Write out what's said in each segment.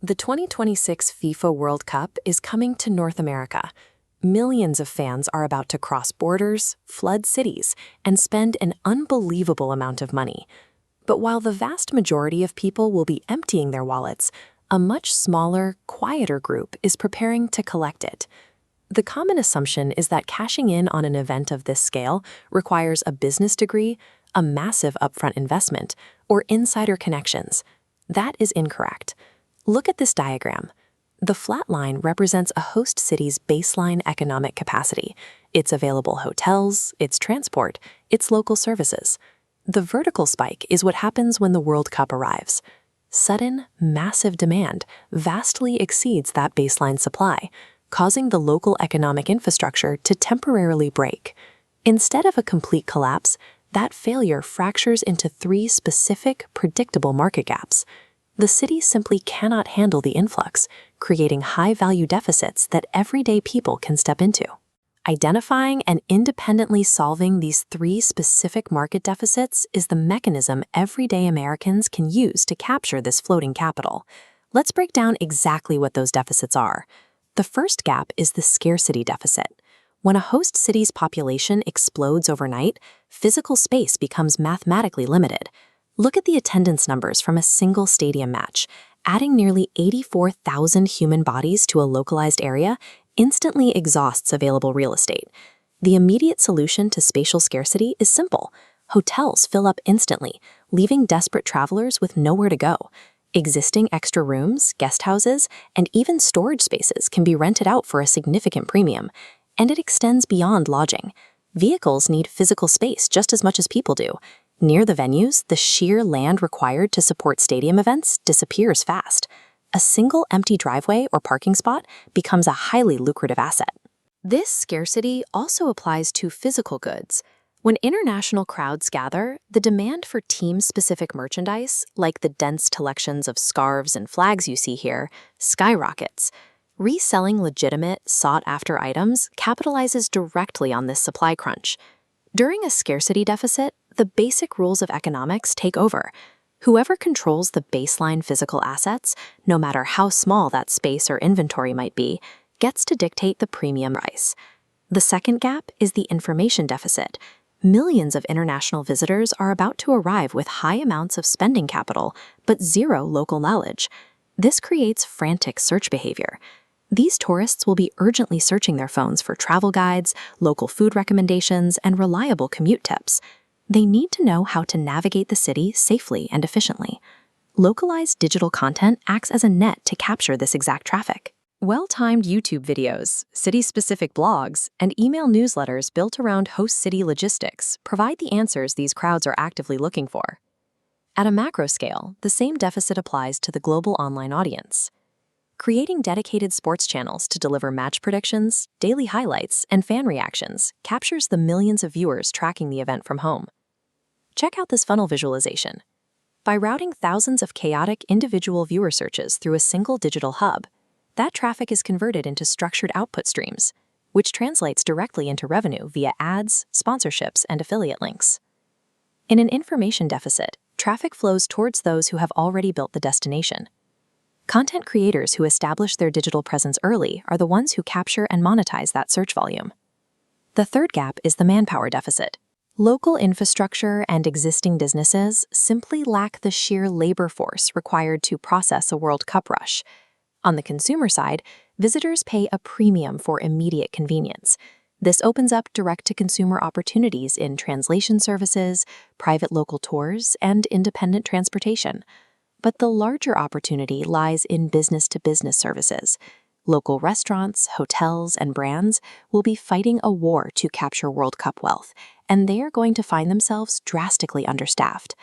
The 2026 FIFA World Cup is coming to North America. Millions of fans are about to cross borders, flood cities, and spend an unbelievable amount of money. But while the vast majority of people will be emptying their wallets, a much smaller, quieter group is preparing to collect it. The common assumption is that cashing in on an event of this scale requires a business degree, a massive upfront investment, or insider connections. That is incorrect. Look at this diagram. The flat line represents a host city's baseline economic capacity, its available hotels, its transport, its local services. The vertical spike is what happens when the World Cup arrives. Sudden, massive demand vastly exceeds that baseline supply, causing the local economic infrastructure to temporarily break. Instead of a complete collapse, that failure fractures into three specific, predictable market gaps. The city simply cannot handle the influx, creating high-value deficits that everyday people can step into. Identifying and independently solving these three specific market deficits is the mechanism everyday Americans can use to capture this floating capital. Let's break down exactly what those deficits are. The first gap is the scarcity deficit. When a host city's population explodes overnight, physical space becomes mathematically limited. Look at the attendance numbers from a single stadium match. Adding nearly 84,000 human bodies to a localized area instantly exhausts available real estate. The immediate solution to spatial scarcity is simple. Hotels fill up instantly, leaving desperate travelers with nowhere to go. Existing extra rooms, guest houses, and even storage spaces can be rented out for a significant premium. And it extends beyond lodging. Vehicles need physical space just as much as people do. Near the venues, the sheer land required to support stadium events disappears fast. A single empty driveway or parking spot becomes a highly lucrative asset. This scarcity also applies to physical goods. When international crowds gather, the demand for team-specific merchandise, like the dense collections of scarves and flags you see here, skyrockets. Reselling legitimate, sought-after items capitalizes directly on this supply crunch. During a scarcity deficit, the basic rules of economics take over. Whoever controls the baseline physical assets, no matter how small that space or inventory might be, gets to dictate the premium price. The second gap is the information deficit. Millions of international visitors are about to arrive with high amounts of spending capital, but zero local knowledge. This creates frantic search behavior. These tourists will be urgently searching their phones for travel guides, local food recommendations, and reliable commute tips. They need to know how to navigate the city safely and efficiently. Localized digital content acts as a net to capture this exact traffic. Well-timed YouTube videos, city-specific blogs, and email newsletters built around host city logistics provide the answers these crowds are actively looking for. At a macro scale, the same deficit applies to the global online audience. Creating dedicated sports channels to deliver match predictions, daily highlights, and fan reactions captures the millions of viewers tracking the event from home. Check out this funnel visualization. By routing thousands of chaotic individual viewer searches through a single digital hub, that traffic is converted into structured output streams, which translates directly into revenue via ads, sponsorships, and affiliate links. In an information deficit, traffic flows towards those who have already built the destination. Content creators who establish their digital presence early are the ones who capture and monetize that search volume. The third gap is the manpower deficit. Local infrastructure and existing businesses simply lack the sheer labor force required to process a World Cup rush. On the consumer side, visitors pay a premium for immediate convenience. This opens up direct-to-consumer opportunities in translation services, private local tours, and independent transportation. But the larger opportunity lies in business-to-business services. Local restaurants, hotels, and brands will be fighting a war to capture World Cup wealth, and they are going to find themselves drastically understaffed.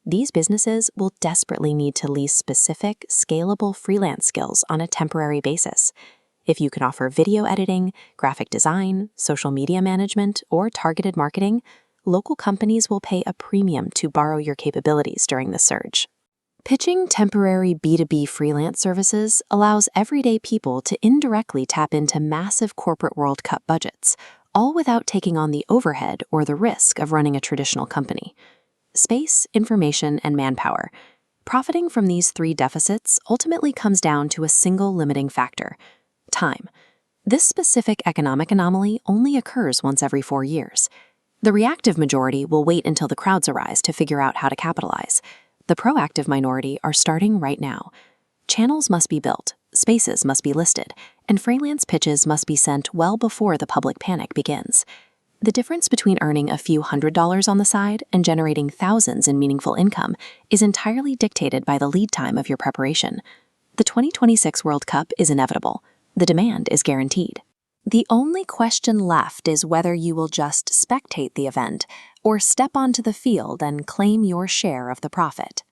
These businesses will desperately need to lease specific, scalable freelance skills on a temporary basis. If you can offer video editing, graphic design, social media management, or targeted marketing, local companies will pay a premium to borrow your capabilities during the surge. Pitching temporary B2B freelance services allows everyday people to indirectly tap into massive corporate World Cup budgets, all without taking on the overhead or the risk of running a traditional company. Space, information, and manpower. Profiting from these three deficits ultimately comes down to a single limiting factor: time. This specific economic anomaly only occurs once every 4 years. The reactive majority will wait until the crowds arise to figure out how to capitalize. The proactive minority are starting right now. Channels must be built, spaces must be listed, and freelance pitches must be sent well before the public panic begins. The difference between earning a few $100s on the side and generating thousands in meaningful income is entirely dictated by the lead time of your preparation. The 2026 World Cup is inevitable. The demand is guaranteed. The only question left is whether you will just spectate the event or step onto the field and claim your share of the profit.